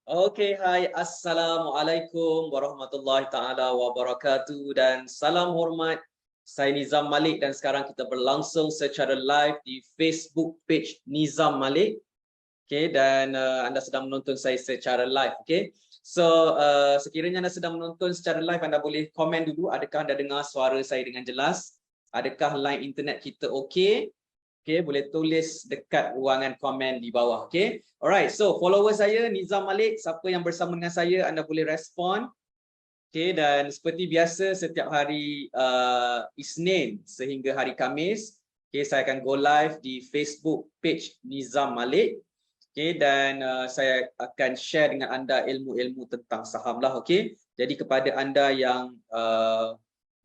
Okey, hai. Assalamualaikum warahmatullahi taala wabarakatuh dan salam hormat. Saya Nizam Malik dan sekarang kita berlangsung secara live di Facebook page Nizam Malik. Okey, dan anda sedang menonton saya secara live, okey. So, sekiranya anda sedang menonton secara live, anda boleh komen dulu adakah anda dengar suara saya dengan jelas? Adakah line internet kita okey? Okay, boleh tulis dekat ruangan komen di bawah. Okay, alright. So follower saya Nizam Malik. Siapa yang bersama dengan saya, anda boleh respon. Okay, dan seperti biasa setiap hari Isnin sehingga hari Khamis, okay, saya akan go live di Facebook page Nizam Malik. Okay, dan saya akan share dengan anda ilmu-ilmu tentang saham lah. Okay, jadi kepada anda yang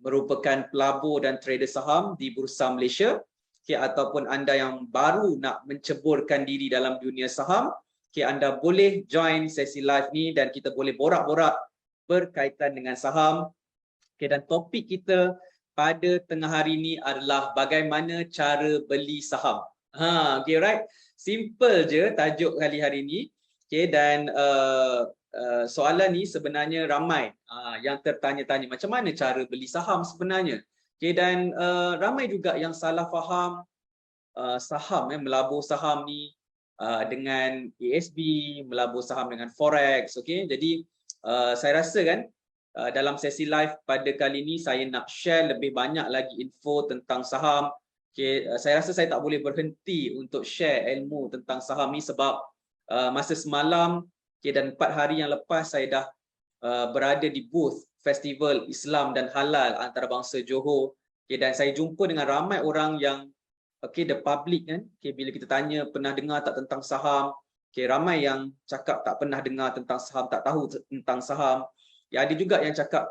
merupakan pelabur dan trader saham di Bursa Malaysia, okay, ataupun anda yang baru nak menceburkan diri dalam dunia saham, okay, anda boleh join sesi live ni dan kita boleh borak-borak berkaitan dengan saham. Okay, dan topik kita pada tengah hari ni adalah bagaimana cara beli saham. Okay, right? Simple je tajuk kali hari ni. Okay, dan soalan ni sebenarnya ramai yang tertanya-tanya macam mana cara beli saham sebenarnya. Okay, dan ramai juga yang salah faham saham, melabur saham ni dengan ASB, melabur saham dengan forex. Okay, jadi saya rasa kan dalam sesi live pada kali ini saya nak share lebih banyak lagi info tentang saham. Okay, saya rasa saya tak boleh berhenti untuk share ilmu tentang saham ni sebab masa semalam, okay, dan 4 hari yang lepas saya dah berada di booth Festival Islam dan Halal Antarabangsa Johor. Okay, dan saya jumpa dengan ramai orang yang the public kan. Okay, bila kita tanya pernah dengar tak tentang saham, okay, ramai yang cakap tak pernah dengar tentang saham, tak tahu tentang saham. Ya, ada juga yang cakap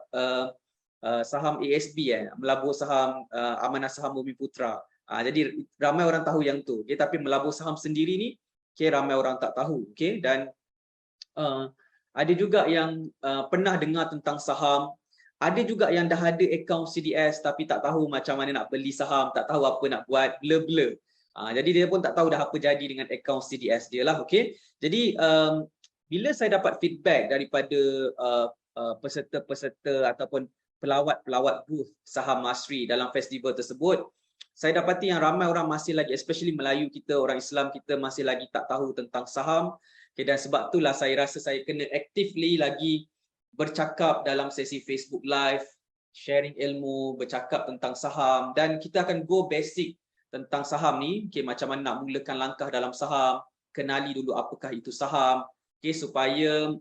saham ASB melabur saham Amanah Saham Bumi Putra. Jadi ramai orang tahu yang tu. Okay, tapi melabur saham sendiri ni, okay, ramai orang tak tahu. Okay, dan ada juga yang pernah dengar tentang saham. Ada juga yang dah ada akaun CDS tapi tak tahu macam mana nak beli saham, tak tahu apa nak buat, blur-blur. Jadi dia pun tak tahu dah apa jadi dengan akaun CDS dia lah. Okay, jadi bila saya dapat feedback daripada peserta-peserta ataupun pelawat-pelawat booth saham Masri dalam festival tersebut, saya dapati yang ramai orang masih lagi, especially Melayu kita, orang Islam kita masih lagi tak tahu tentang saham. Okay, dan sebab itulah saya rasa saya kena actively lagi bercakap dalam sesi Facebook Live, sharing ilmu, bercakap tentang saham, dan kita akan go basic tentang saham ni. Okay, macam mana nak mulakan langkah dalam saham, kenali dulu apakah itu saham, okay, supaya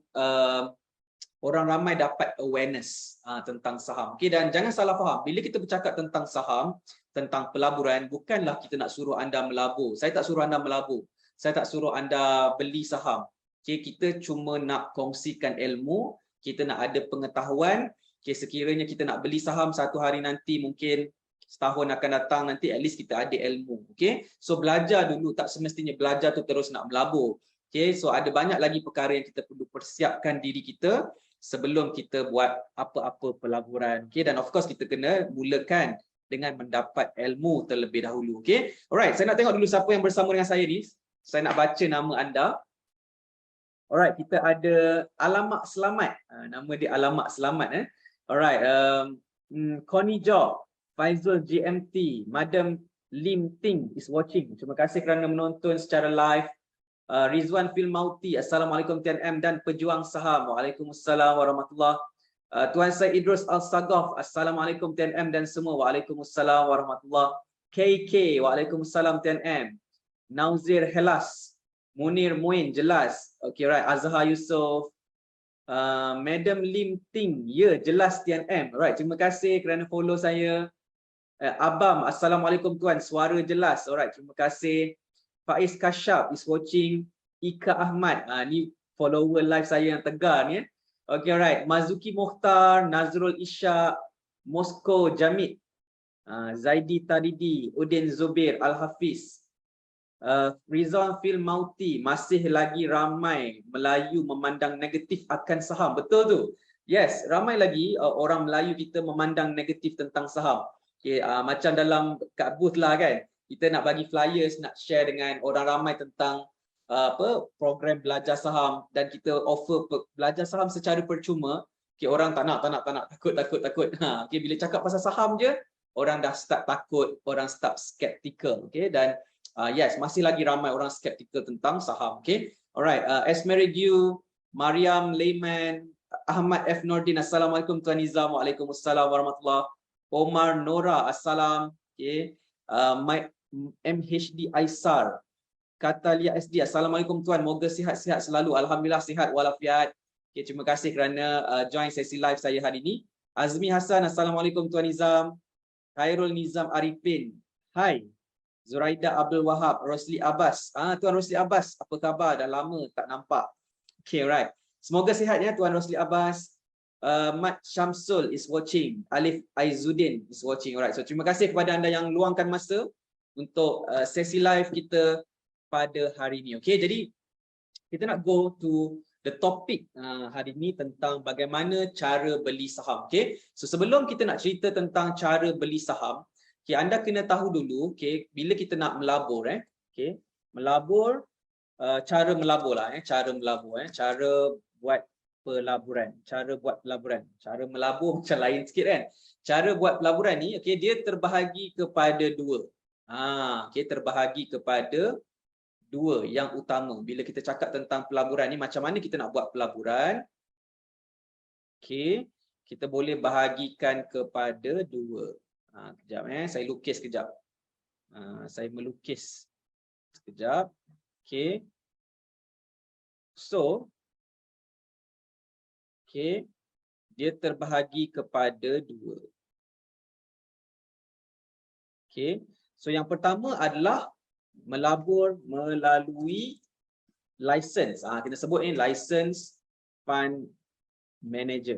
orang ramai dapat awareness tentang saham. Okay, dan jangan salah faham, bila kita bercakap tentang saham, tentang pelaburan, bukanlah kita nak suruh anda melabur. Saya tak suruh anda melabur. Saya tak suruh anda beli saham. Okay, kita cuma nak kongsikan ilmu, kita nak ada pengetahuan. Okay, sekiranya kita nak beli saham satu hari nanti, mungkin setahun akan datang nanti, at least kita ada ilmu. Okay, so belajar dulu, tak semestinya belajar tu terus nak melabur. Okay, so ada banyak lagi perkara yang kita perlu persiapkan diri kita sebelum kita buat apa-apa pelaburan. Okay, dan of course kita kena mulakan dengan mendapat ilmu terlebih dahulu. Okay, alright, saya nak tengok dulu siapa yang bersama dengan saya ni. Saya nak baca nama anda. Alright, kita ada Alamak Selamat. Nama dia Alamak Selamat. Alright, Connie Job, Faizul GMT, Madam Lim Ting is watching. Terima kasih kerana menonton secara live. Rizwan Filmauti, Assalamualaikum TNM dan Pejuang Saham. Waalaikumsalam warahmatullahi. Tuan Syed Idrus Al-Sagaf, Assalamualaikum TNM dan semua. Waalaikumsalam warahmatullahi. KK, Waalaikumsalam TNM. Nauzir Helas, Munir Muin, jelas. Okay, right. Azhar Yusof, Madam Lim Ting, ya, jelas TNM. Right, terima kasih kerana follow saya. Abam, Assalamualaikum tuan, suara jelas. Alright, terima kasih. Faiz Kasyaf is watching. Ika Ahmad, ni follower live saya yang tegar ni. Okay, right. Mazuki Mokhtar, Nazrul Ishak, Moskow Jamid, Zaidi Taridi, Udin Zubir, Al-Hafiz, Rizwan Filmauti, masih lagi ramai Melayu memandang negatif akan saham. Betul tu. Yes, ramai lagi orang Melayu kita memandang negatif tentang saham. Okay, macam dalam kat booth lah kan. Kita nak bagi flyers, nak share dengan orang ramai tentang program belajar saham dan kita offer belajar saham secara percuma. Okay, orang tak nak, takut. Okay, bila cakap pasal saham je, orang dah start takut, orang start skeptical. Okay, dan yes, masih lagi ramai orang skeptical tentang saham. Okay, alright. Esmerigu, Mariam Layman, Ahmad F. Nordin, Assalamualaikum Tuan Nizam. Waalaikumsalam warahmatullahi. Omar Nora, Assalam. Okay. Mike MHD Aisar, Katalia SD, Assalamualaikum Tuan. Moga sihat-sihat selalu. Alhamdulillah sihat walafiat. Okay, terima kasih kerana join sesi live saya hari ini. Azmi Hasan, Assalamualaikum Tuan Nizam. Khairul Nizam Arifin. Hai. Zuraida Abdul Wahab, Rosli Abbas. Tuan Rosli Abbas, apa khabar? Dah lama tak nampak. Okay, right. Semoga sihat ya Tuan Rosli Abbas. Mat Syamsul is watching. Alif Aizuddin is watching. Alright. So terima kasih kepada anda yang luangkan masa untuk sesi live kita pada hari ini. Okay, jadi kita nak go to the topic hari ini tentang bagaimana cara beli saham. Okay, so sebelum kita nak cerita tentang cara beli saham, okay, anda kena tahu dulu, okay, bila kita nak melabur, okay, melabur, cara melabur lah, cara melabur, cara buat pelaburan, cara melabur macam lain sikit kan. Cara buat pelaburan ni, okay, dia terbahagi kepada dua. Okay, terbahagi kepada dua yang utama. Bila kita cakap tentang pelaburan ni, macam mana kita nak buat pelaburan? Okay, kita boleh bahagikan kepada dua. Kejap saya lukis kejap. Saya melukis sekejap. Okay. So, okay, dia terbahagi kepada dua. Okay. So yang pertama adalah melabur melalui license. Kita sebut ni license fund manager.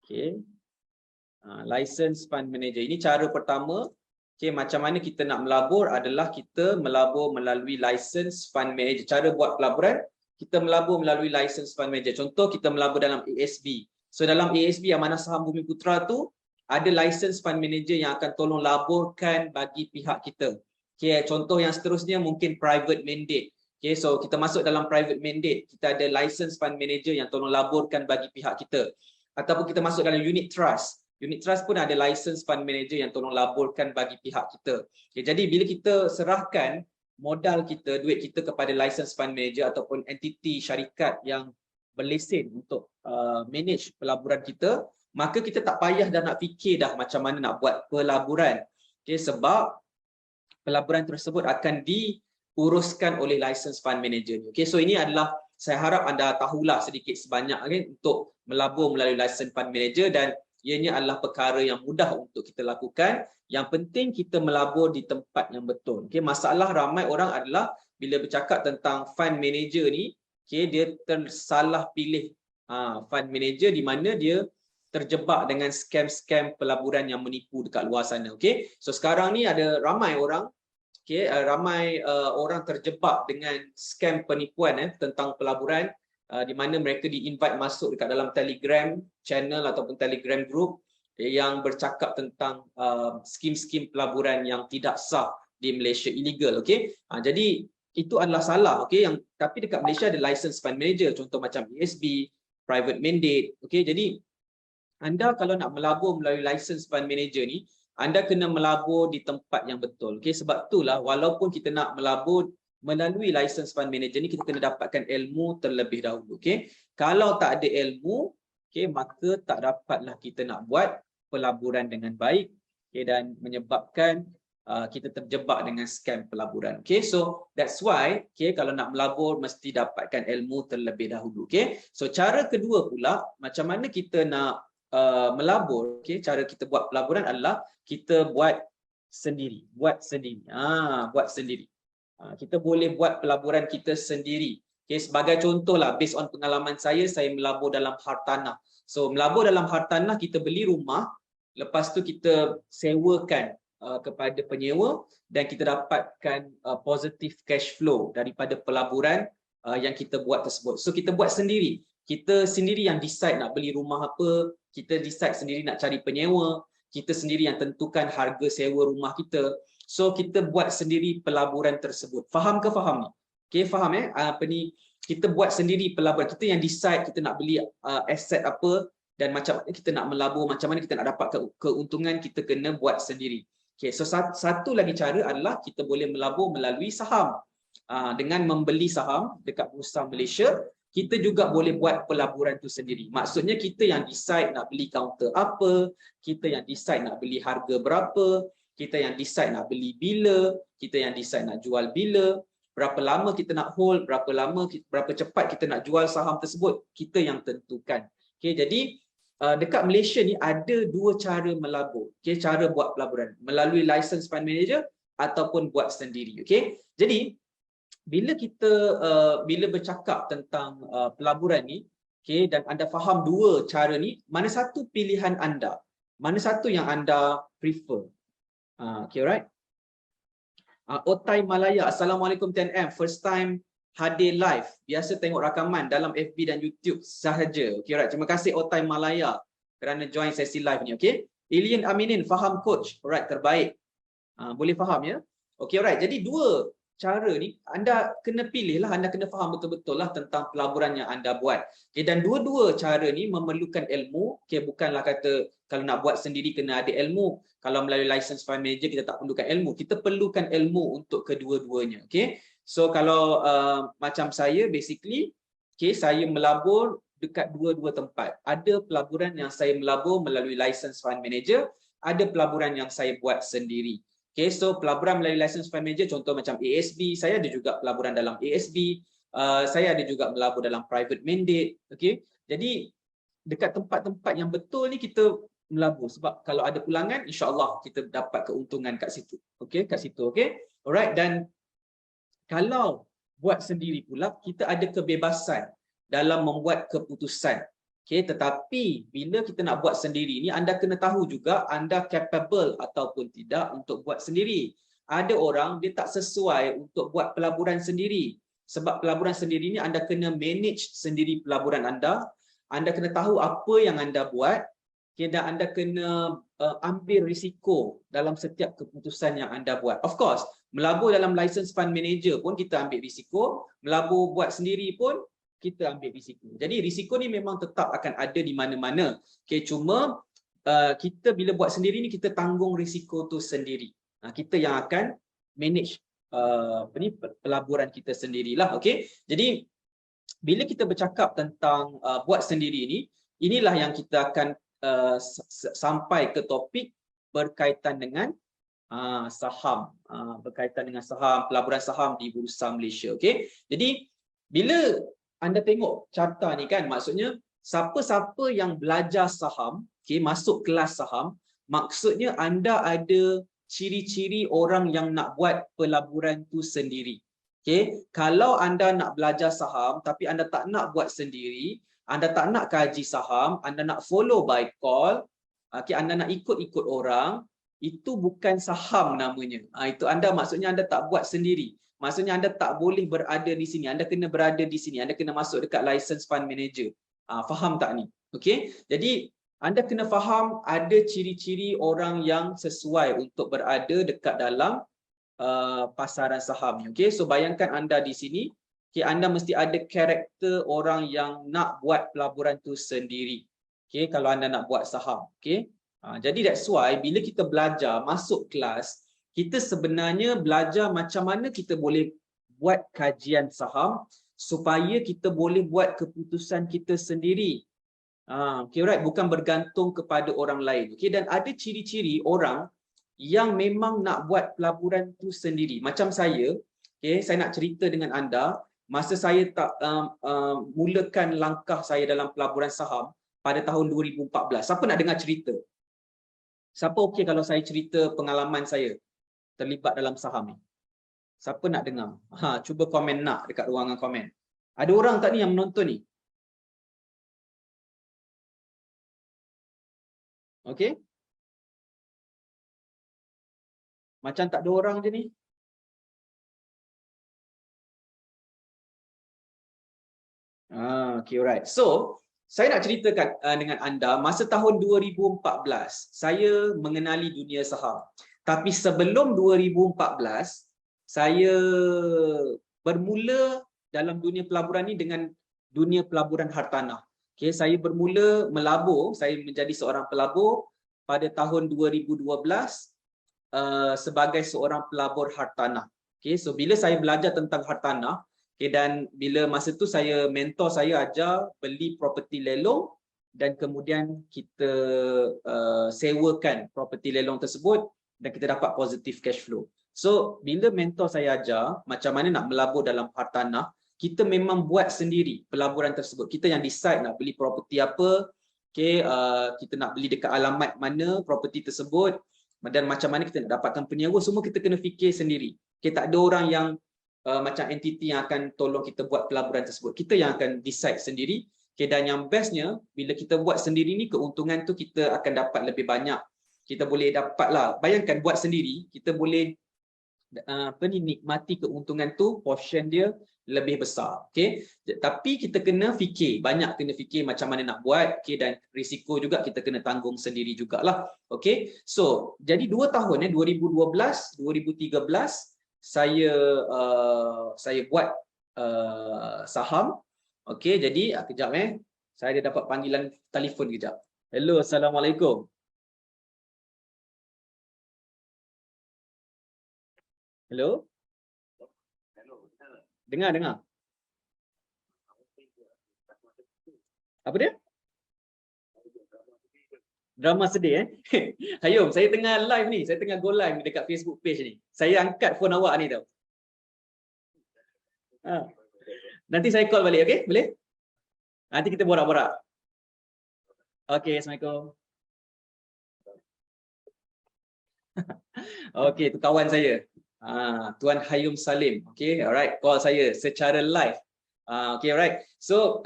Okay. License fund manager. Ini cara pertama. Okay, macam mana kita nak melabur adalah kita melabur melalui license fund manager. Cara buat pelaburan, kita melabur melalui license fund manager. Contoh, kita melabur dalam ASB. So dalam ASB, Amanah Saham Bumi Putra tu ada license fund manager yang akan tolong laburkan bagi pihak kita. Okay, contoh yang seterusnya mungkin private mandate. Okay, so kita masuk dalam private mandate, kita ada license fund manager yang tolong laburkan bagi pihak kita. Ataupun kita masuk dalam unit trust. Unit trust pun ada license fund manager yang tolong laburkan bagi pihak kita. Okay, jadi bila kita serahkan modal kita, duit kita kepada license fund manager ataupun entiti syarikat yang berlesen untuk manage pelaburan kita, maka kita tak payah dah nak fikir dah macam mana nak buat pelaburan. Okay, sebab pelaburan tersebut akan diuruskan oleh license fund manager. Okay, so ini adalah, saya harap anda tahulah sedikit sebanyak, okay, untuk melabur melalui license fund manager, dan ianya adalah perkara yang mudah untuk kita lakukan. Yang penting kita melabur di tempat yang betul. Okay, masalah ramai orang adalah bila bercakap tentang fund manager ni, okay, dia tersalah pilih fund manager di mana dia terjebak dengan scam-scam pelaburan yang menipu dekat luar sana. Okay, so sekarang ni ada ramai orang, okay, ramai orang terjebak dengan scam penipuan tentang pelaburan. Di mana mereka di-invite masuk dekat dalam Telegram channel ataupun Telegram group yang bercakap tentang skim-skim pelaburan yang tidak sah di Malaysia, illegal. Okay, jadi itu adalah salah. Okay, yang tapi dekat Malaysia ada license fund manager, contoh macam ASB, private mandate. Okay, jadi anda kalau nak melabur melalui license fund manager ni, anda kena melabur di tempat yang betul. Okay, sebab itulah walaupun kita nak melabur melalui license fund manager ni, kita kena dapatkan ilmu terlebih dahulu. Okay, kalau tak ada ilmu, okay, maka tak dapatlah kita nak buat pelaburan dengan baik, okay, dan menyebabkan kita terjebak dengan scam pelaburan. Okay, so that's why, okay, kalau nak melabur mesti dapatkan ilmu terlebih dahulu. Okay, so cara kedua pula, macam mana kita nak melabur, okay, cara kita buat pelaburan adalah kita buat sendiri. Buat sendiri. Kita boleh buat pelaburan kita sendiri. Okay, sebagai contohlah, based on pengalaman saya melabur dalam hartanah. So melabur dalam hartanah, kita beli rumah, lepas tu kita sewakan kepada penyewa dan kita dapatkan positive cash flow daripada pelaburan yang kita buat tersebut. So kita buat sendiri. Kita sendiri yang decide nak beli rumah apa, kita decide sendiri nak cari penyewa, kita sendiri yang tentukan harga sewa rumah kita. So kita buat sendiri pelaburan tersebut. Faham ke faham ni? Okay, faham apa ni? Kita buat sendiri pelaburan. Kita yang decide kita nak beli aset apa dan macam mana kita nak melabur, macam mana kita nak dapat keuntungan, kita kena buat sendiri. Okay, so satu lagi cara adalah kita boleh melabur melalui saham. Dengan membeli saham dekat Bursa Malaysia, kita juga boleh buat pelaburan tu sendiri. Maksudnya kita yang decide nak beli kaunter apa, kita yang decide nak beli harga berapa, kita yang decide nak beli bila, kita yang decide nak jual bila, berapa lama kita nak hold, berapa cepat kita nak jual saham tersebut, kita yang tentukan. Okay, jadi dekat Malaysia ni ada dua cara melabur. Okay, cara buat pelaburan melalui license fund manager ataupun buat sendiri. Okay, jadi bila kita bila bercakap tentang pelaburan ni, okay, dan anda faham dua cara ni, mana satu pilihan anda? Mana satu yang anda prefer? Okay, right? Otai Malaya, Assalamualaikum TNM. First time hadir live. Biasa tengok rakaman dalam FB dan YouTube sahaja. Okay, right. Terima kasih Otai Malaya kerana join sesi live ni. Okay. Ilian Aminin, faham coach. Alright, terbaik. Boleh faham ya? Okay, right. Jadi dua cara ni, anda kena pilih lah, anda kena faham betul-betul lah tentang pelaburan yang anda buat. Okay, dan dua-dua cara ni memerlukan ilmu. Okay, bukanlah kata kalau nak buat sendiri kena ada ilmu. Kalau melalui license fund manager kita tak perlukan ilmu. Kita perlukan ilmu untuk kedua-duanya. Okay, so kalau macam saya basically, okay, saya melabur dekat dua-dua tempat. Ada pelaburan yang saya melabur melalui license fund manager, ada pelaburan yang saya buat sendiri. Okay, so pelaburan melalui license fund manager contoh macam ASB, saya ada juga pelaburan dalam ASB, saya ada juga melabur dalam private mandate. Okay, jadi dekat tempat-tempat yang betul ni kita melabur, sebab kalau ada pulangan insya-Allah kita dapat keuntungan kat situ. Okay, kat situ. Okay, alright. Dan kalau buat sendiri pula kita ada kebebasan dalam membuat keputusan. Okay, tetapi bila kita nak buat sendiri ni, anda kena tahu juga anda capable ataupun tidak untuk buat sendiri. Ada orang dia tak sesuai untuk buat pelaburan sendiri. Sebab pelaburan sendiri ni anda kena manage sendiri pelaburan anda. Anda kena tahu apa yang anda buat. Okay, dan anda kena ambil risiko dalam setiap keputusan yang anda buat. Of course, melabur dalam license fund manager pun kita ambil risiko. Melabur buat sendiri pun kita ambil risiko. Jadi risiko ni memang tetap akan ada di mana-mana. Okay, cuma kita bila buat sendiri ni kita tanggung risiko tu sendiri. Kita yang akan manage pelaburan kita sendirilah. Okay, jadi bila kita bercakap tentang buat sendiri ni, inilah yang kita akan sampai ke topik berkaitan dengan saham, berkaitan dengan saham, pelaburan saham di Bursa Malaysia. Okay, jadi bila anda tengok carta ni kan, maksudnya siapa-siapa yang belajar saham, okay, masuk kelas saham, maksudnya anda ada ciri-ciri orang yang nak buat pelaburan tu sendiri. Okay, kalau anda nak belajar saham tapi anda tak nak buat sendiri, anda tak nak kaji saham, anda nak follow by call, okay, anda nak ikut-ikut orang, itu bukan saham namanya. Itu anda maksudnya anda tak buat sendiri. Maksudnya anda tak boleh berada di sini. Anda kena berada di sini. Anda kena masuk dekat license fund manager. Faham tak ni? Okay. Jadi anda kena faham ada ciri-ciri orang yang sesuai untuk berada dekat dalam pasaran saham ni. Okay. So bayangkan anda di sini. Okay, anda mesti ada karakter orang yang nak buat pelaburan tu sendiri. Okay. Kalau anda nak buat saham. Okay. Jadi that's why bila kita belajar masuk kelas, kita sebenarnya belajar macam mana kita boleh buat kajian saham supaya kita boleh buat keputusan kita sendiri. Okay, right? Bukan bergantung kepada orang lain. Okay, dan ada ciri-ciri orang yang memang nak buat pelaburan tu sendiri. Macam saya, okay, saya nak cerita dengan anda, masa saya tak mulakan langkah saya dalam pelaburan saham pada tahun 2014. Siapa nak dengar cerita? Siapa okey kalau saya cerita pengalaman saya terlibat dalam saham ni? Siapa nak dengar? Cuba komen nak dekat ruangan komen. Ada orang tak ni yang menonton ni? Okey? Macam tak ada orang je ni. Okay, alright. So, saya nak ceritakan dengan anda, masa tahun 2014, saya mengenali dunia saham. Tapi sebelum 2014, saya bermula dalam dunia pelaburan ni dengan dunia pelaburan hartanah. Okay, saya bermula melabur, saya menjadi seorang pelabur pada tahun 2012 sebagai seorang pelabur hartanah. Okay, so bila saya belajar tentang hartanah, okay, dan bila masa tu saya mentor saya ajar beli properti lelong dan kemudian kita sewakan properti lelong tersebut dan kita dapat positive cash flow. So bila mentor saya ajar macam mana nak melabur dalam hartanah, kita memang buat sendiri pelaburan tersebut. Kita yang decide nak beli properti apa, okay, kita nak beli dekat alamat mana properti tersebut dan macam mana kita nak dapatkan penyewa, semua kita kena fikir sendiri. Okay, tak ada orang yang macam entiti yang akan tolong kita buat pelaburan tersebut. Kita yang akan decide sendiri. Okay, dan yang bestnya bila kita buat sendiri ni, keuntungan tu kita akan dapat lebih banyak. Kita boleh dapat lah, bayangkan buat sendiri, kita boleh nikmati keuntungan tu, portion dia lebih besar. Okay, tapi kita kena fikir, banyak kena fikir macam mana nak buat. Okay, dan risiko juga kita kena tanggung sendiri jugalah. Okay, so jadi 2 tahun 2012 2013 saya buat saham. Okay, jadi kejap saya ada dapat panggilan telefon kejap. Hello, assalamualaikum. Hello. Dengar. Apa dia? Drama sedih Hayum, saya tengah live ni, saya tengah go live dekat Facebook page ni. Saya angkat phone awak ni tau. Nanti saya call balik, okey? Boleh? Nanti kita borak-borak. Okey, assalamualaikum. Okey, tu kawan saya. Tuan Hayum Salim. Okey, alright, call saya secara live. Okey, alright. So,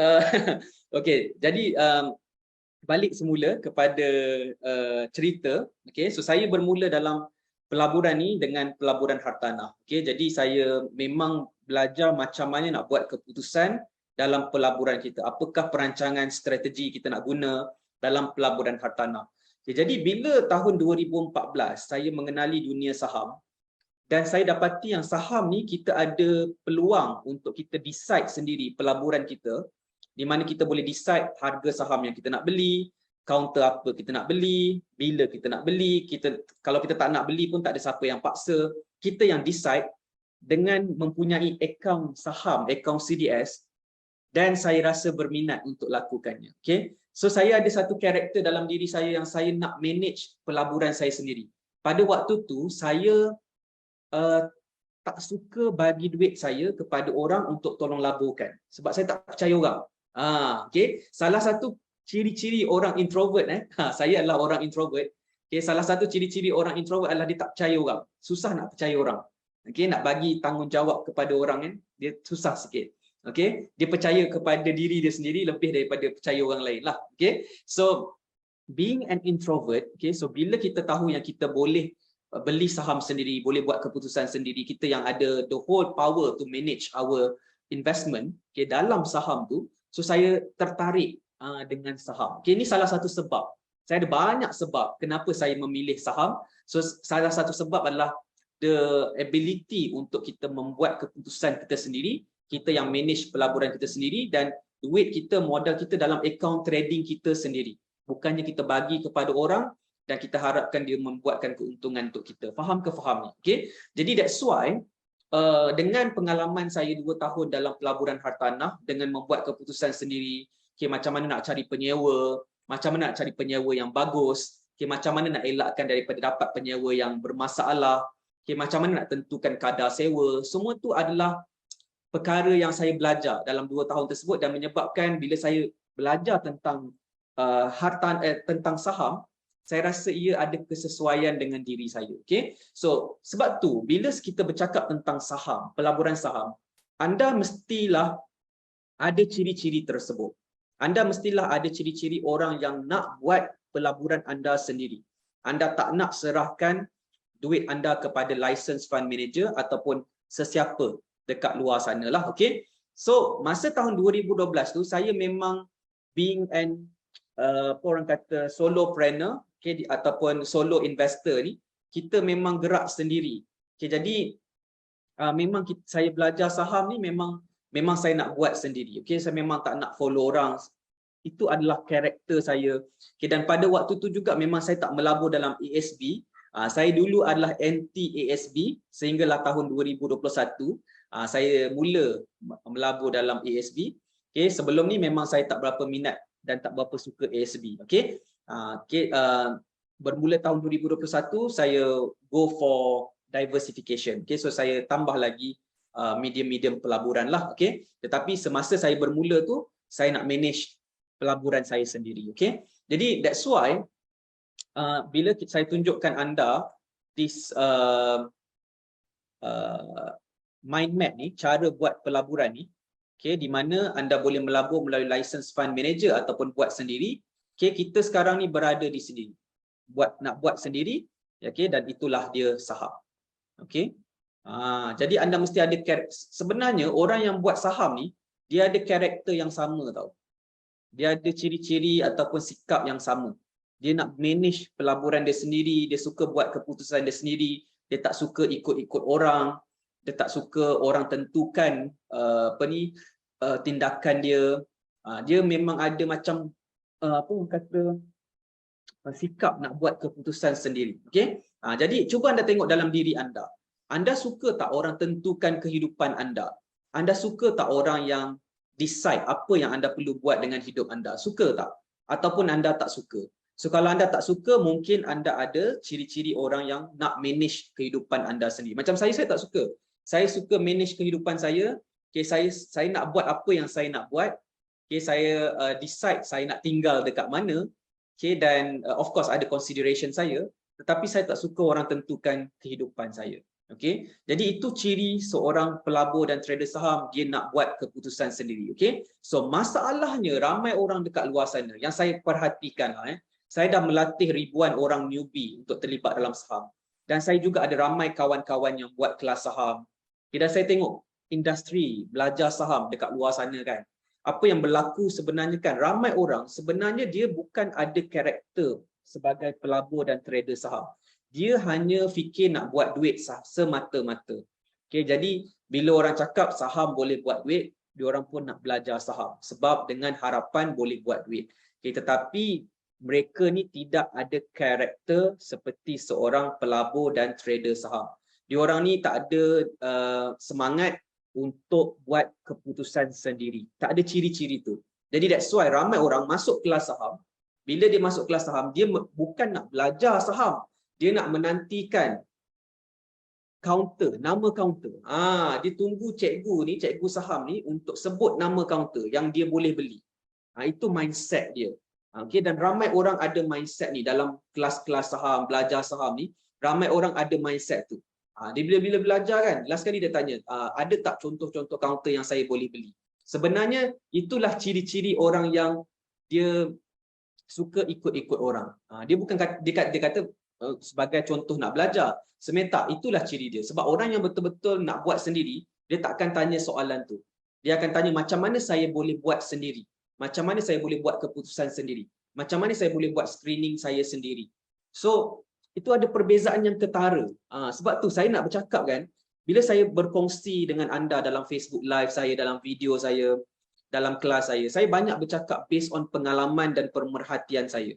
okey, jadi balik semula kepada cerita. Okey, so saya bermula dalam pelaburan ni dengan pelaburan hartanah. Okey, jadi saya memang belajar macam mana nak buat keputusan dalam pelaburan kita. Apakah perancangan strategi kita nak guna dalam pelaburan hartanah. Okay, jadi bila tahun 2014 saya mengenali dunia saham dan saya dapati yang saham ni kita ada peluang untuk kita decide sendiri pelaburan kita, di mana kita boleh decide harga saham yang kita nak beli, counter apa kita nak beli, bila kita nak beli, kalau kita tak nak beli pun tak ada siapa yang paksa, kita yang decide dengan mempunyai akaun saham, akaun CDS, dan saya rasa berminat untuk lakukannya. Okay? So saya ada satu karakter dalam diri saya yang saya nak manage pelaburan saya sendiri. Pada waktu tu saya tak suka bagi duit saya kepada orang untuk tolong laburkan sebab saya tak percaya orang. Okay? Salah satu ciri-ciri orang introvert saya adalah orang introvert. Okay? Salah satu ciri-ciri orang introvert adalah dia tak percaya orang. Susah nak percaya orang. Okay? Nak bagi tanggungjawab kepada orang dia susah sikit. Okay? Dia percaya kepada diri dia sendiri lebih daripada percaya orang lain lah. Okay? So being an introvert, okay, so bila kita tahu yang kita boleh beli saham sendiri, boleh buat keputusan sendiri, kita yang ada the whole power to manage our investment, okay, dalam saham tu, so saya tertarik dengan saham. Okay, ini salah satu sebab. Saya ada banyak sebab kenapa saya memilih saham. So salah satu sebab adalah the ability untuk kita membuat keputusan kita sendiri, kita yang manage pelaburan kita sendiri, dan duit kita, modal kita dalam akaun trading kita sendiri. Bukannya kita bagi kepada orang dan kita harapkan dia membuatkan keuntungan untuk kita. Faham ke faham ni? Okay? Jadi that's why dengan pengalaman saya 2 tahun dalam pelaburan hartanah, dengan membuat keputusan sendiri, okay, macam mana nak cari penyewa, macam mana nak cari penyewa yang bagus, okay, macam mana nak elakkan daripada dapat penyewa yang bermasalah, okay, macam mana nak tentukan kadar sewa, semua tu adalah perkara yang saya belajar dalam 2 tahun tersebut dan menyebabkan bila saya belajar tentang tentang saham, saya rasa ia ada kesesuaian dengan diri saya. Okay? So, sebab tu, bila kita bercakap tentang saham, pelaburan saham, anda mestilah ada ciri-ciri tersebut. Anda mestilah ada ciri-ciri orang yang nak buat pelaburan anda sendiri. Anda tak nak serahkan duit anda kepada licensed fund manager ataupun sesiapa dekat luar sana lah. Okay? So, masa tahun 2012 tu, saya memang being an orang kata solopreneur, okay, ataupun solo investor ni, kita memang gerak sendiri. Okay, jadi memang saya belajar saham ni memang saya nak buat sendiri. Okey, saya memang tak nak follow orang. Itu adalah karakter saya. Okay, dan pada waktu tu juga memang saya tak melabur dalam ASB. Saya dulu adalah anti ASB sehinggalah tahun 2021 saya mula melabur dalam ASB. Okay, sebelum ni memang saya tak berapa minat dan tak berapa suka ASB. Okay, bermula tahun 2021 saya go for diversification. Okay, so saya tambah lagi medium-medium pelaburan lah. Okay, tetapi semasa saya bermula tu saya nak manage pelaburan saya sendiri. Okay, jadi that's why bila saya tunjukkan anda this mind map ni, cara buat pelaburan ni, okay, di mana anda boleh melabur melalui license fund manager ataupun buat sendiri. Okay, kita sekarang ni berada di sini nak buat sendiri. Okay, dan itulah dia saham. Okay, jadi anda mesti ada sebenarnya orang yang buat saham ni dia ada karakter yang sama tau. Dia ada ciri-ciri ataupun sikap yang sama. Dia nak manage pelaburan dia sendiri, dia suka buat keputusan dia sendiri, dia tak suka ikut-ikut orang, dia tak suka orang tentukan tindakan dia. Dia memang ada macam sikap nak buat keputusan sendiri. Okey? Jadi cuba anda tengok dalam diri anda. Anda suka tak orang tentukan kehidupan anda? Anda suka tak orang yang decide apa yang anda perlu buat dengan hidup anda? Suka tak? Ataupun anda tak suka? So kalau anda tak suka, mungkin anda ada ciri-ciri orang yang nak manage kehidupan anda sendiri. Macam saya tak suka. Saya suka manage kehidupan saya. Okay, saya nak buat apa yang saya nak buat. Okay, saya decide saya nak tinggal dekat mana. Okay, dan of course ada consideration saya. Tetapi saya tak suka orang tentukan kehidupan saya. Okay, jadi itu ciri seorang pelabur dan trader saham, dia nak buat keputusan sendiri. Okay, so masalahnya ramai orang dekat luar sana yang saya perhatikan, saya dah melatih ribuan orang newbie untuk terlibat dalam saham, dan saya juga ada ramai kawan-kawan yang buat kelas saham. Okay, dan saya tengok industri belajar saham dekat luar sana kan, apa yang berlaku sebenarnya kan, ramai orang sebenarnya dia bukan ada karakter sebagai pelabur dan trader saham. Dia hanya fikir nak buat duit semata-mata. Okay, jadi bila orang cakap saham boleh buat duit, diorang pun nak belajar saham sebab dengan harapan boleh buat duit. Okay, tetapi mereka ni tidak ada karakter seperti seorang pelabur dan trader saham. Diorang ni tak ada semangat untuk buat keputusan sendiri. Tak ada ciri-ciri tu. Jadi that's why ramai orang masuk kelas saham. Bila dia masuk kelas saham, dia bukan nak belajar saham. Dia nak menantikan counter, nama counter. Dia tunggu cikgu saham ni untuk sebut nama counter yang dia boleh beli. Itu mindset dia. Okay, dan ramai orang ada mindset ni dalam kelas-kelas saham, belajar saham ni, ramai orang ada mindset tu. Dia bila belajar kan, last kali dia tanya, ada tak contoh-contoh counter yang saya boleh beli? Sebenarnya itulah ciri-ciri orang yang dia suka ikut-ikut orang. Dia bukan dia kata sebagai contoh nak belajar. Sebenarnya tak, itulah ciri dia. Sebab orang yang betul-betul nak buat sendiri, dia tak akan tanya soalan tu. Dia akan tanya macam mana saya boleh buat sendiri? Macam mana saya boleh buat keputusan sendiri? Macam mana saya boleh buat screening saya sendiri? So, itu ada perbezaan yang ketara. Sebab tu saya nak bercakap kan, bila saya berkongsi dengan anda dalam Facebook Live saya, dalam video saya, dalam kelas saya banyak bercakap based on pengalaman dan pemerhatian saya.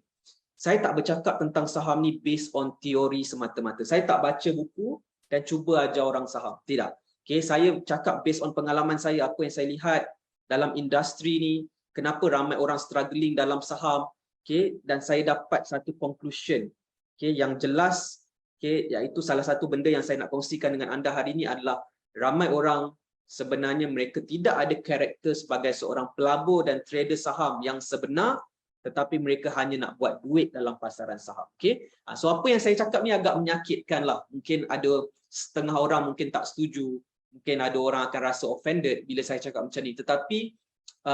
Saya tak bercakap tentang saham ni based on teori semata-mata. Saya tak baca buku dan cuba ajar orang saham. Tidak. Okay, saya cakap based on pengalaman saya, apa yang saya lihat dalam industri ni, kenapa ramai orang struggling dalam saham. Okay, dan saya dapat satu conclusion yang jelas, iaitu salah satu benda yang saya nak kongsikan dengan anda hari ini adalah ramai orang sebenarnya mereka tidak ada karakter sebagai seorang pelabur dan trader saham yang sebenar, tetapi mereka hanya nak buat duit dalam pasaran saham. So apa yang saya cakap ni agak menyakitkan lah. Mungkin ada setengah orang mungkin tak setuju, mungkin ada orang akan rasa offended bila saya cakap macam ni, tetapi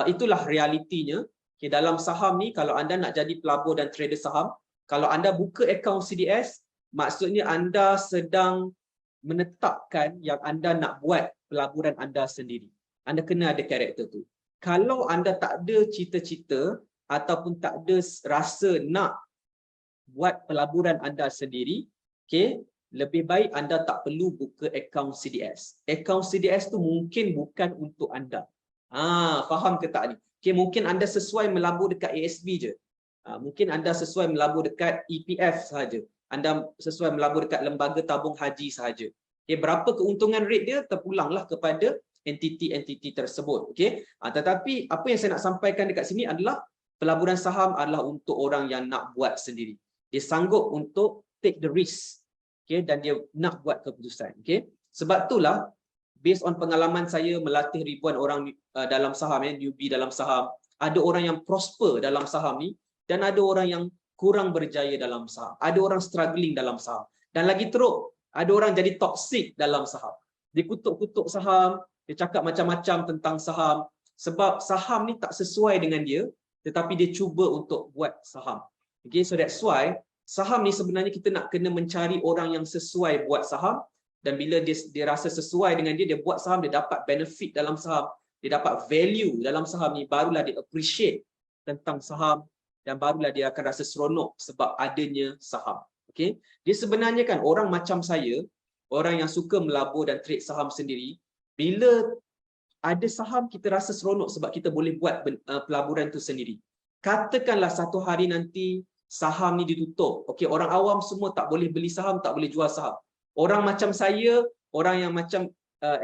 itulah realitinya. Dalam saham ni, kalau anda nak jadi pelabur dan trader saham, kalau anda buka akaun CDS, maksudnya anda sedang menetapkan yang anda nak buat pelaburan anda sendiri. Anda kena ada karakter tu. Kalau anda tak ada cita-cita ataupun tak ada rasa nak buat pelaburan anda sendiri, lebih baik anda tak perlu buka akaun CDS. Akaun CDS tu mungkin bukan untuk anda. Faham ke tak ni? Okay, mungkin anda sesuai melabur dekat ASB je. Mungkin anda sesuai melabur dekat EPF sahaja. Anda sesuai melabur dekat lembaga tabung haji sahaja. Okay, berapa keuntungan rate dia terpulanglah kepada entiti-entiti tersebut. Okay? Tetapi apa yang saya nak sampaikan dekat sini adalah pelaburan saham adalah untuk orang yang nak buat sendiri. Dia sanggup untuk take the risk. Okay? Dan dia nak buat keputusan. Okay? Sebab itulah, based on pengalaman saya melatih ribuan orang dalam saham, newbie dalam saham, ada orang yang prosper dalam saham ni dan ada orang yang kurang berjaya dalam saham. Ada orang struggling dalam saham. Dan lagi teruk, ada orang jadi toxic dalam saham. Dia kutuk-kutuk saham, dia cakap macam-macam tentang saham sebab saham ni tak sesuai dengan dia, tetapi dia cuba untuk buat saham. Okay, so that's why saham ni sebenarnya kita nak kena mencari orang yang sesuai buat saham, dan bila dia rasa sesuai dengan dia buat saham, dia dapat benefit dalam saham, dia dapat value dalam saham ni, barulah dia appreciate tentang saham dan barulah dia akan rasa seronok sebab adanya saham. Okay, dia sebenarnya kan orang macam saya, orang yang suka melabur dan trade saham sendiri, bila ada saham kita rasa seronok sebab kita boleh buat pelaburan tu sendiri. Katakanlah satu hari nanti saham ni ditutup. Okey, orang awam semua tak boleh beli saham, tak boleh jual saham. Orang macam saya, orang yang macam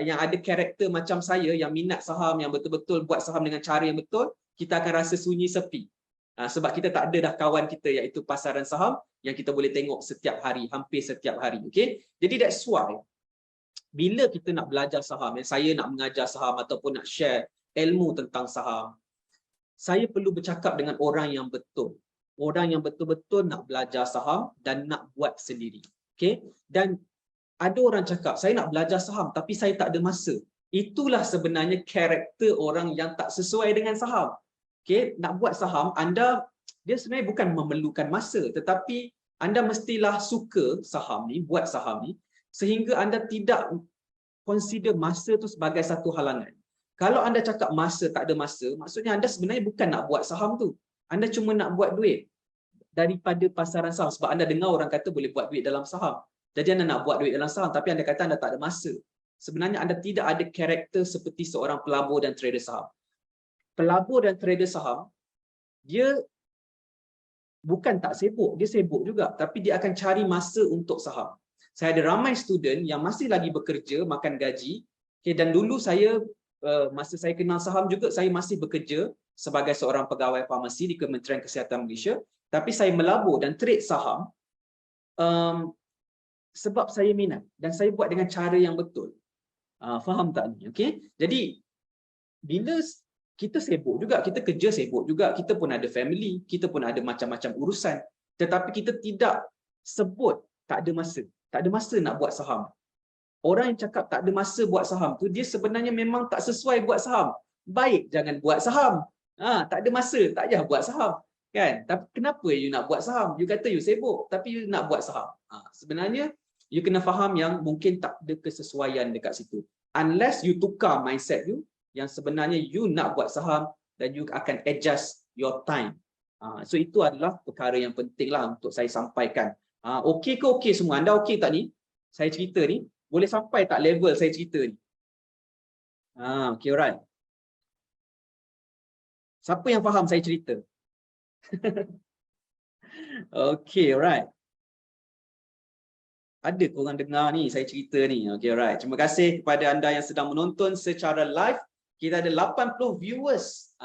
yang ada karakter macam saya, yang minat saham, yang betul-betul buat saham dengan cara yang betul, kita akan rasa sunyi sepi. Sebab kita tak ada dah kawan kita iaitu pasaran saham yang kita boleh tengok setiap hari, hampir setiap hari. Okey, jadi that's why bila kita nak belajar saham, saya nak mengajar saham ataupun nak share ilmu tentang saham, saya perlu bercakap dengan orang yang betul. Orang yang betul-betul nak belajar saham dan nak buat sendiri. Okay? Dan ada orang cakap, saya nak belajar saham tapi saya tak ada masa. Itulah sebenarnya karakter orang yang tak sesuai dengan saham. Okay? Nak buat saham, dia sebenarnya bukan memerlukan masa, tetapi anda mestilah suka saham ni, buat saham ni, sehingga anda tidak consider masa tu sebagai satu halangan. Kalau anda cakap masa, tak ada masa, maksudnya anda sebenarnya bukan nak buat saham tu. Anda cuma nak buat duit daripada pasaran saham. Sebab anda dengar orang kata boleh buat duit dalam saham. Jadi anda nak buat duit dalam saham, tapi anda kata anda tak ada masa. Sebenarnya anda tidak ada karakter seperti seorang pelabur dan trader saham. Pelabur dan trader saham, dia bukan tak sibuk, dia sibuk juga. Tapi dia akan cari masa untuk saham. Saya ada ramai student yang masih lagi bekerja, makan gaji. Okay, dan dulu saya, masa saya kenal saham juga, saya masih bekerja sebagai seorang pegawai farmasi di Kementerian Kesihatan Malaysia. Tapi saya melabur dan trade saham sebab saya minat. Dan saya buat dengan cara yang betul. Faham tak ni? Okay? Jadi, bila kita sibuk juga, kita kerja sibuk juga, kita pun ada family, kita pun ada macam-macam urusan. Tetapi kita tidak sebut tak ada masa. Tak ada masa nak buat saham. Orang yang cakap tak ada masa buat saham tu, dia sebenarnya memang tak sesuai buat saham. Baik, jangan buat saham. Tak ada masa, tak payah buat saham. Kan? Tapi kenapa you nak buat saham? You kata you sibuk, tapi you nak buat saham. Sebenarnya, you kena faham yang mungkin tak ada kesesuaian dekat situ. Unless you tukar mindset you, yang sebenarnya you nak buat saham dan you akan adjust your time. So itu adalah perkara yang penting lah untuk saya sampaikan. Okey ke okey semua? Anda okey tak ni? Saya cerita ni. Boleh sampai tak level saya cerita ni? Okey, alright. Siapa yang faham saya cerita? Okey, alright. Ada korang dengar ni saya cerita ni. Okey, alright. Terima kasih kepada anda yang sedang menonton secara live. Kita ada 80 viewers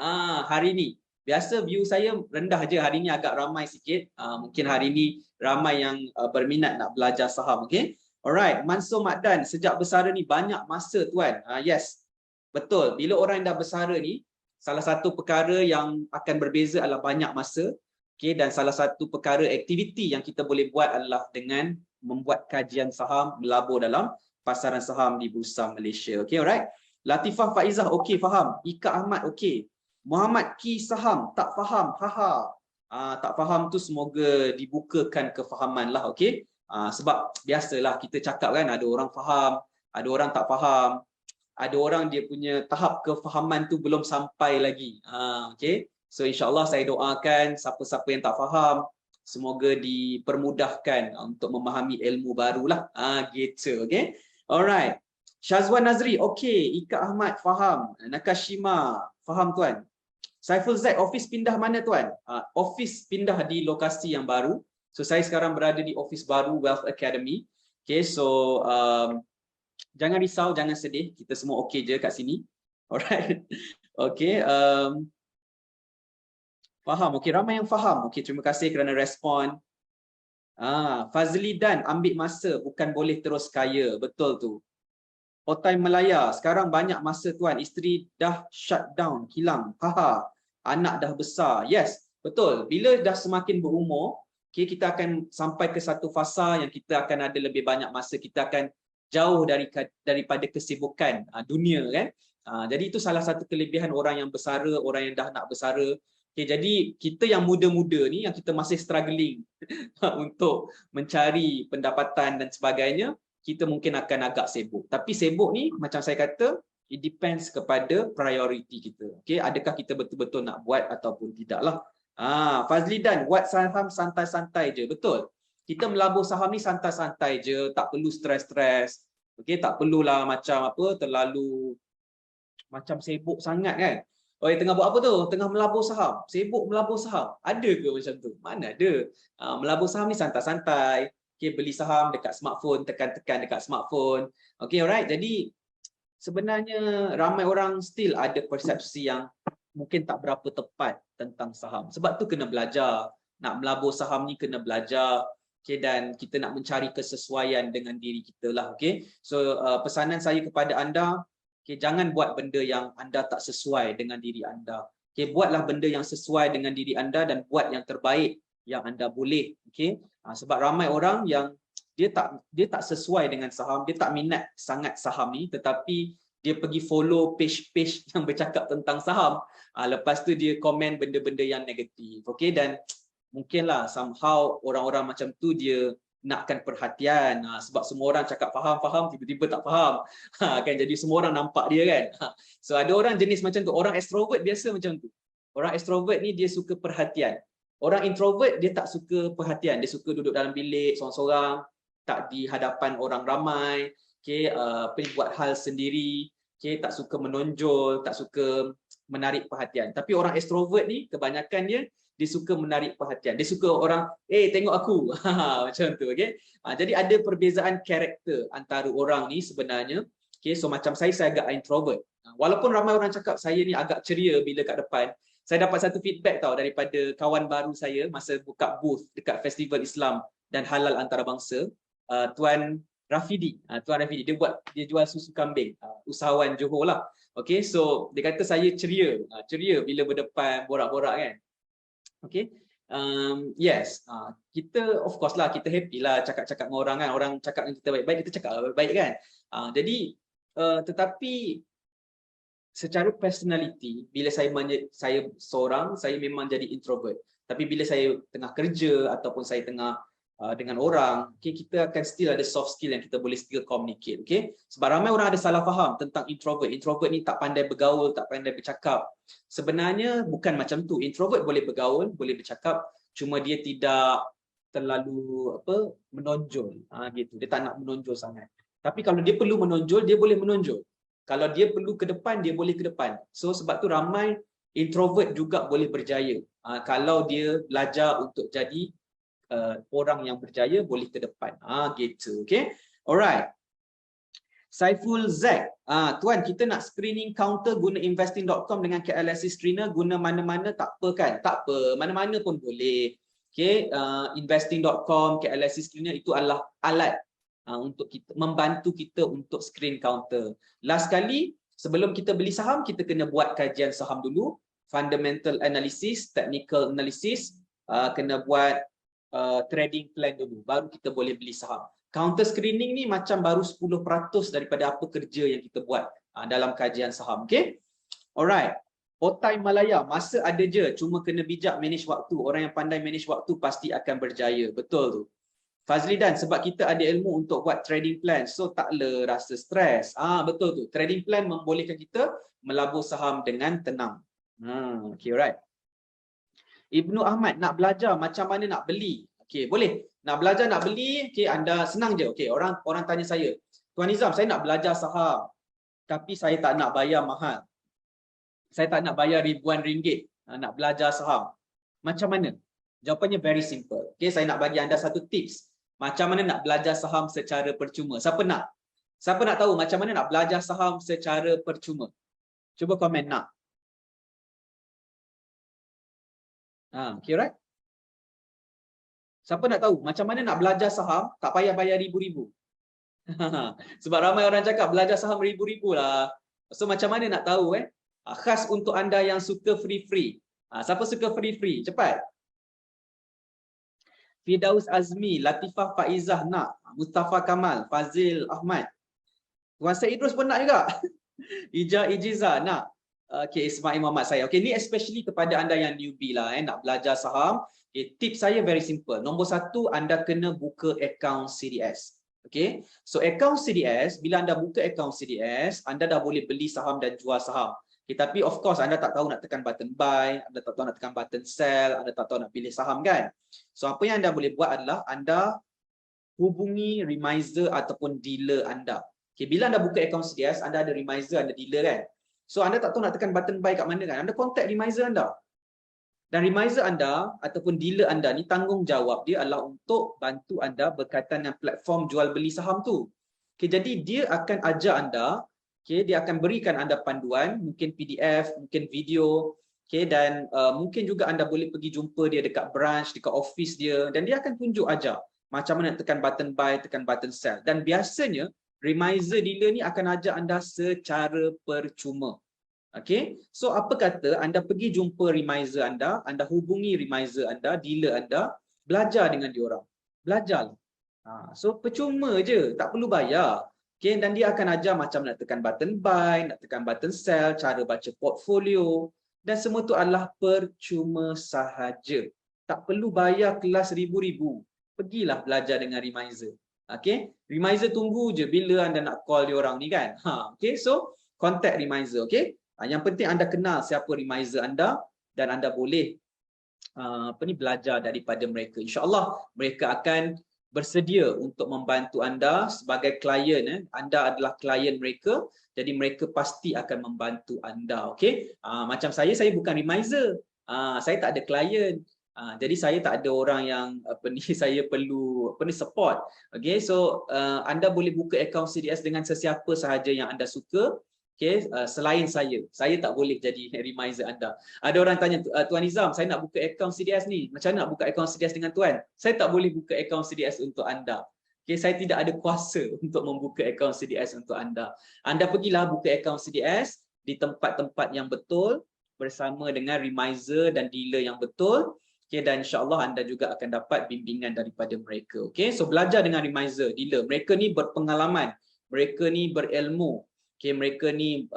hari ni. Biasa view saya rendah je, hari ni agak ramai sikit. Mungkin hari ni ramai yang berminat nak belajar saham. Okay? Alright, Mansur Makdan, sejak bersara ni banyak masa tuan. Yes, betul. Bila orang yang dah bersara ni, salah satu perkara yang akan berbeza adalah banyak masa. Okay? Dan salah satu perkara aktiviti yang kita boleh buat adalah dengan membuat kajian saham, melabur dalam pasaran saham di Bursa Malaysia. Okay, alright. Latifah Faizah, okey faham. Ika Ahmad, okey. Muhammad Ki Saham, tak faham. Haha. Tak faham tu semoga dibukakan kefahaman lah, okey. Sebab biasalah kita cakap kan, ada orang faham, ada orang tak faham. Ada orang dia punya tahap kefahaman tu belum sampai lagi. Okey. So insya-Allah saya doakan siapa-siapa yang tak faham, semoga dipermudahkan untuk memahami ilmu barulah. Gitu, okey. Alright. Syazwan Nazri, okey. Ika Ahmad, faham. Nakashima, faham tuan. Saiful Zaid, office pindah mana tuan? Office pindah di lokasi yang baru. So saya sekarang berada di office baru Wealth Academy. Okay, so jangan risau, jangan sedih. Kita semua okey je kat sini. Alright. Okay. Faham. Okay, ramai yang faham. Okay, terima kasih kerana respon. Fazli Dan, ambil masa, bukan boleh terus kaya. Betul tu. Otai Melaya, sekarang banyak masa tuan, isteri dah shut down, hilang, anak dah besar. Yes, betul. Bila dah semakin berumur, okay, kita akan sampai ke satu fasa yang kita akan ada lebih banyak masa, kita akan jauh daripada kesibukan dunia kan. Jadi itu salah satu kelebihan orang yang bersara, orang yang dah nak bersara. Okay, jadi kita yang muda-muda ni, yang kita masih struggling untuk mencari pendapatan dan sebagainya, kita mungkin akan agak sibuk. Tapi sibuk ni macam saya kata, it depends kepada priority kita. Okey, adakah kita betul-betul nak buat ataupun tidaklah. Fazli Dan, buat saham santai-santai je. Betul. Kita melabur saham ni santai-santai je, tak perlu stres-stres. Okey, tak perlulah macam apa terlalu macam sibuk sangat kan. Oh, tengah buat apa tu? Tengah melabur saham. Sibuk melabur saham. Ada ke macam tu? Mana ada. Melabur saham ni santai-santai. Okay, beli saham dekat smartphone, tekan-tekan dekat smartphone. Okay, alright. Jadi sebenarnya ramai orang still ada persepsi yang mungkin tak berapa tepat tentang saham. Sebab tu kena belajar. Nak melabur saham ni kena belajar. Okay, dan kita nak mencari kesesuaian dengan diri kita lah. Okay, so pesanan saya kepada anda, okay, jangan buat benda yang anda tak sesuai dengan diri anda. Okay, buatlah benda yang sesuai dengan diri anda dan buat yang terbaik yang anda boleh. Okay, sebab ramai orang yang dia tak sesuai dengan saham, dia tak minat sangat saham ni, tetapi dia pergi follow page-page yang bercakap tentang saham. Lepas tu dia komen benda-benda yang negatif. Okay, dan mungkinlah somehow orang-orang macam tu dia nakkan perhatian, sebab semua orang cakap faham, tiba-tiba tak faham. Kan, jadi semua orang nampak dia kan. So ada orang jenis macam tu, orang extrovert biasa macam tu. Orang extrovert ni dia suka perhatian. Orang introvert dia tak suka perhatian, dia suka duduk dalam bilik seorang-seorang, tak di hadapan orang ramai, okey, buat hal sendiri, okey, tak suka menonjol, tak suka menarik perhatian. Tapi orang extrovert ni kebanyakan dia suka menarik perhatian. Dia suka orang, tengok aku. Macam tu, okey. Jadi ada perbezaan karakter antara orang ni sebenarnya. Okey, so macam saya agak introvert. Walaupun ramai orang cakap saya ni agak ceria bila kat depan, saya dapat satu feedback tau daripada kawan baru saya masa buka booth dekat Festival Islam dan Halal Antarabangsa, Tuan Rafidi. Tuan Rafidi dia jual susu kambing, usahawan Johor lah. Okey, so dia kata saya ceria bila berdepan borak-borak kan. Okay, yes, kita of course lah, kita happy lah cakap-cakap dengan orang kan, orang cakap dengan kita baik-baik, kita cakap baik-baik kan. Jadi tetapi secara personality, bila saya seorang, saya memang jadi introvert. Tapi bila saya tengah kerja ataupun saya tengah dengan orang, okay, kita akan still ada soft skill yang kita boleh still communicate. Okay? Sebab ramai orang ada salah faham tentang introvert. Introvert ni tak pandai bergaul, tak pandai bercakap. Sebenarnya bukan macam tu. Introvert boleh bergaul, boleh bercakap, cuma dia tidak terlalu menonjol. Gitu. Dia tak nak menonjol sangat. Tapi kalau dia perlu menonjol, dia boleh menonjol. Kalau dia perlu ke depan, dia boleh ke depan. So sebab tu ramai introvert juga boleh berjaya. Kalau dia belajar untuk jadi orang yang berjaya, boleh ke depan. Gitu. Okay. Alright. Saiful Zack, tuan, kita nak screening counter guna investing.com dengan KLSC screener, guna mana-mana tak apa kan? Tak apa, mana-mana pun boleh. Okay, investing.com, KLSC screener itu adalah alat untuk kita, membantu kita untuk screen counter. Last kali, sebelum kita beli saham, kita kena buat kajian saham dulu, fundamental analysis, technical analysis, kena buat trading plan dulu, baru kita boleh beli saham. Counter screening ni macam baru 10% daripada apa kerja yang kita buat dalam kajian saham. Okay? Alright. Otai Malaya, masa ada je, cuma kena bijak manage waktu. Orang yang pandai manage waktu pasti akan berjaya. Betul tu. Fazli Dan, sebab kita ada ilmu untuk buat trading plan, so taklah rasa stres. Betul tu. Trading plan membolehkan kita melabur saham dengan tenang. Okay, alright. Ibnu Ahmad nak belajar macam mana nak beli. Okey, boleh. Nak belajar nak beli, okey, anda senang je. Okey, orang tanya saya, Tuan Nizam, saya nak belajar saham tapi saya tak nak bayar mahal. Saya tak nak bayar ribuan ringgit nak belajar saham. Macam mana? Jawapannya very simple. Okey, saya nak bagi anda satu tips. Macam mana nak belajar saham secara percuma? Siapa nak? Siapa nak tahu macam mana nak belajar saham secara percuma? Cuba komen nak. Okay, right? Siapa nak tahu macam mana nak belajar saham tak payah bayar ribu-ribu? Sebab ramai orang cakap belajar saham ribu-ribu lah. So macam mana nak tahu khas untuk anda yang suka free-free. Siapa suka free-free? Cepat. Firdaus Azmi, Latifah Faizah nak, Mustafa Kamal, Fazil Ahmad. Tuan Syed Idrus pun nak juga. Ija Ijiza nak. Okay, Ismail Muhammad saya. Okay, ni especially kepada anda yang newbie lah nak belajar saham. Okay, tips saya very simple. Nombor satu, anda kena buka account CDS. Okay, so account CDS, bila anda buka account CDS, anda dah boleh beli saham dan jual saham. Okay, tapi of course anda tak tahu nak tekan button buy, anda tak tahu nak tekan button sell, anda tak tahu nak pilih saham kan. So apa yang anda boleh buat adalah anda hubungi remiser ataupun dealer anda. Okay, bila anda buka account CDS, anda ada remiser, ada dealer kan. So anda tak tahu nak tekan button buy kat mana kan. Anda contact remiser anda. Dan remiser anda ataupun dealer anda ni tanggungjawab dia adalah untuk bantu anda berkaitan dengan platform jual beli saham tu. Okay, jadi dia akan ajar anda, okay, dia akan berikan anda panduan, mungkin PDF, mungkin video, okay, dan mungkin juga anda boleh pergi jumpa dia dekat branch, dekat office dia, dan dia akan tunjuk ajar macam mana tekan button buy, tekan button sell. Dan biasanya remiser dealer ni akan ajar anda secara percuma. Okay, so apa kata anda pergi jumpa remiser anda hubungi remiser anda, dealer anda, belajar dengan diorang. Belajar. So percuma je, tak perlu bayar. Okay, dan dia akan ajar macam nak tekan button buy, nak tekan button sell, cara baca portfolio, dan semua tu adalah percuma sahaja. Tak perlu bayar kelas ribu-ribu. Pergilah belajar dengan remiser. Okay, remiser tunggu je bila anda nak call diorang ni kan. Okay, so contact remiser. Okay, yang penting anda kenal siapa remiser anda dan anda boleh belajar daripada mereka. InsyaAllah mereka akan bersedia untuk membantu anda sebagai klien. Anda adalah klien mereka, jadi mereka pasti akan membantu anda. Okay, macam saya bukan remiser. Saya tak ada klien. Jadi saya tak ada orang yang saya perlu support. Okay, so anda boleh buka account CDS dengan sesiapa sahaja yang anda suka. Okay, selain saya tak boleh jadi remiser anda. Ada orang tanya, Tuan Nizam, saya nak buka account CDS ni. Macam mana nak buka account CDS dengan Tuan? Saya tak boleh buka account CDS untuk anda. Okay, saya tidak ada kuasa untuk membuka account CDS untuk anda. Anda pergilah buka account CDS di tempat-tempat yang betul bersama dengan remiser dan dealer yang betul. Okay, dan insyaAllah anda juga akan dapat bimbingan daripada mereka. Okay, so belajar dengan remiser, dealer. Mereka ni berpengalaman, mereka ni berilmu. Okay, mereka ni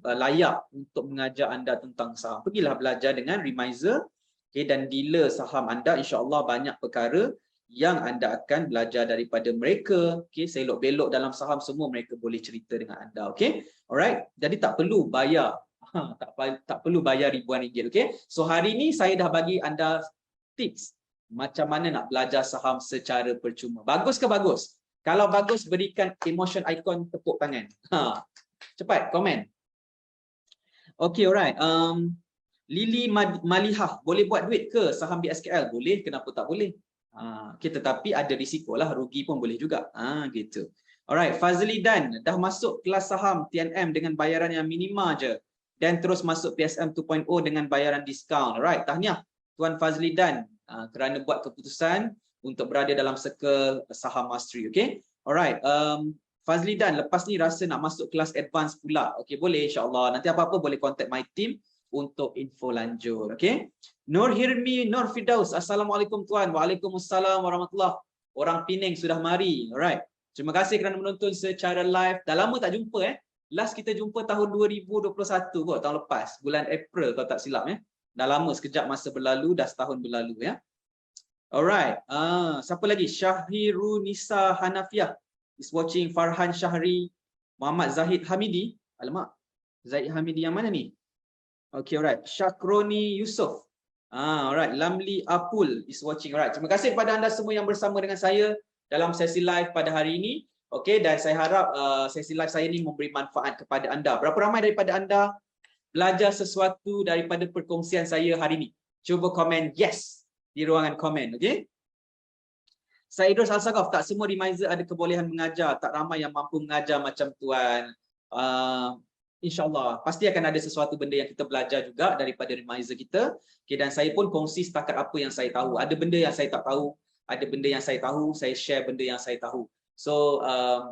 layak untuk mengajar anda tentang saham. Pergilah belajar dengan remiser, okay, dan dealer saham anda. InsyaAllah banyak perkara yang anda akan belajar daripada mereka. Okay, selok-belok dalam saham semua mereka boleh cerita dengan anda. Okay, alright. Jadi tak perlu bayar. Tak perlu bayar ribuan ringgit. Okay, so hari ni saya dah bagi anda tips macam mana nak belajar saham secara percuma. Bagus ke bagus? Kalau bagus, berikan emotion icon tepuk tangan. Cepat, komen. Okay, alright. Lily Malihah, boleh buat duit ke saham BSKL? Boleh, kenapa tak boleh? Okay, tetapi ada risiko lah, rugi pun boleh juga. Gitu. Alright, Fazli Dan, dah masuk kelas saham TNM dengan bayaran yang minima je. Dan terus masuk PSM 2.0 dengan bayaran diskaun. Alright, tahniah Tuan Fazli Dan kerana buat keputusan untuk berada dalam circle saham mastery. Okay, alright. Fazli Dan, lepas ni rasa nak masuk kelas advance pula. Okay, boleh insyaAllah. Nanti apa-apa boleh contact my team untuk info lanjut. Okay, Nur Hirmi, Nur Firdaus, Assalamualaikum Tuan. Waalaikumsalam warahmatullahi. Orang Penang sudah mari. Alright, terima kasih kerana menonton secara live. Dah lama tak jumpa Last kita jumpa tahun 2021 kot, tahun lepas, bulan April kalau tak silap Dah lama, sekejap masa berlalu, dah setahun berlalu Alright, siapa lagi? Syahirunisa Hanafiah is watching. Farhan Syahri, Muhammad Zahid Hamidi. Alamak, Zahid Hamidi yang mana ni? Okay, alright. Syakroni Yusof. Alright, Lamli Apul is watching. Alright, terima kasih kepada anda semua yang bersama dengan saya dalam sesi live pada hari ini. Okey, dan saya harap sesi live saya ini memberi manfaat kepada anda. Berapa ramai daripada anda belajar sesuatu daripada perkongsian saya hari ini? Cuba komen yes di ruangan komen, okey? Saya Idrus Al-Saqaf, tak semua remiser ada kebolehan mengajar, tak ramai yang mampu mengajar macam tuan. InsyaAllah, pasti akan ada sesuatu benda yang kita belajar juga daripada remiser kita. Okay, dan saya pun kongsi setakat apa yang saya tahu. Ada benda yang saya tak tahu, ada benda yang saya tahu, saya share benda yang saya tahu. So,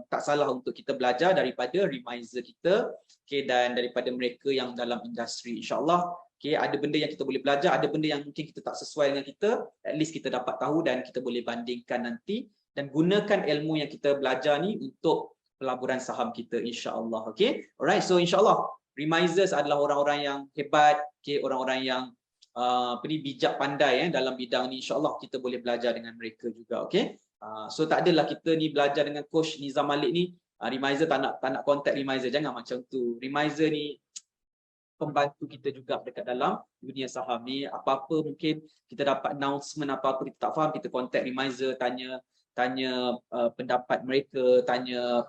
tak salah untuk kita belajar daripada remiser kita, okay, dan daripada mereka yang dalam industri. InsyaAllah, okay, ada benda yang kita boleh belajar, ada benda yang mungkin kita tak sesuai dengan kita, at least kita dapat tahu dan kita boleh bandingkan nanti dan gunakan ilmu yang kita belajar ni untuk pelaburan saham kita, insya-Allah. Okey. Alright, so insya-Allah remisers adalah orang-orang yang hebat, okey, orang-orang yang bijak pandai dalam bidang ni. Insya-Allah kita boleh belajar dengan mereka juga, okey. So tak adalah kita ni belajar dengan coach Nizam Malik ni, remiser tak nak contact remiser, jangan macam tu. Remiser ni pembantu kita juga dekat dalam dunia saham ni. Apa-apa mungkin kita dapat announcement apa-apa kita tak faham, kita contact remiser, tanya pendapat mereka, tanya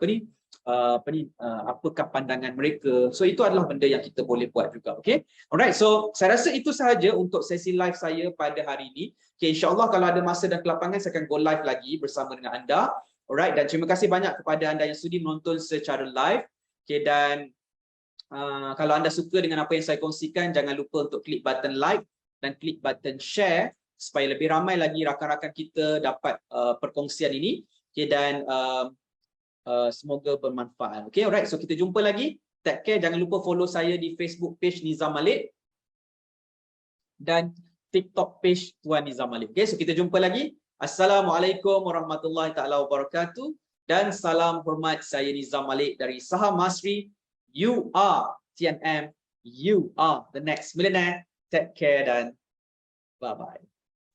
apakah pandangan mereka. So itu adalah benda yang kita boleh buat juga. Okay, alright, so saya rasa itu sahaja untuk sesi live saya pada hari ini. Okay, insyaAllah kalau ada masa dan kelapangan saya akan go live lagi bersama dengan anda. Alright, dan terima kasih banyak kepada anda yang sudi menonton secara live. Okay, dan kalau anda suka dengan apa yang saya kongsikan, jangan lupa untuk klik button like dan klik button share supaya lebih ramai lagi rakan-rakan kita dapat perkongsian ini. Okay, dan semoga bermanfaat. Okay, alright, so kita jumpa lagi. Take care, jangan lupa follow saya di Facebook page Nizam Malik dan TikTok page Tuan Nizam Malik. Okay, so kita jumpa lagi. Assalamualaikum warahmatullahi taala wabarakatuh dan salam hormat, saya Nizam Malik dari Saham Masri. You are TNM, you are the next millionaire. Take care dan bye-bye.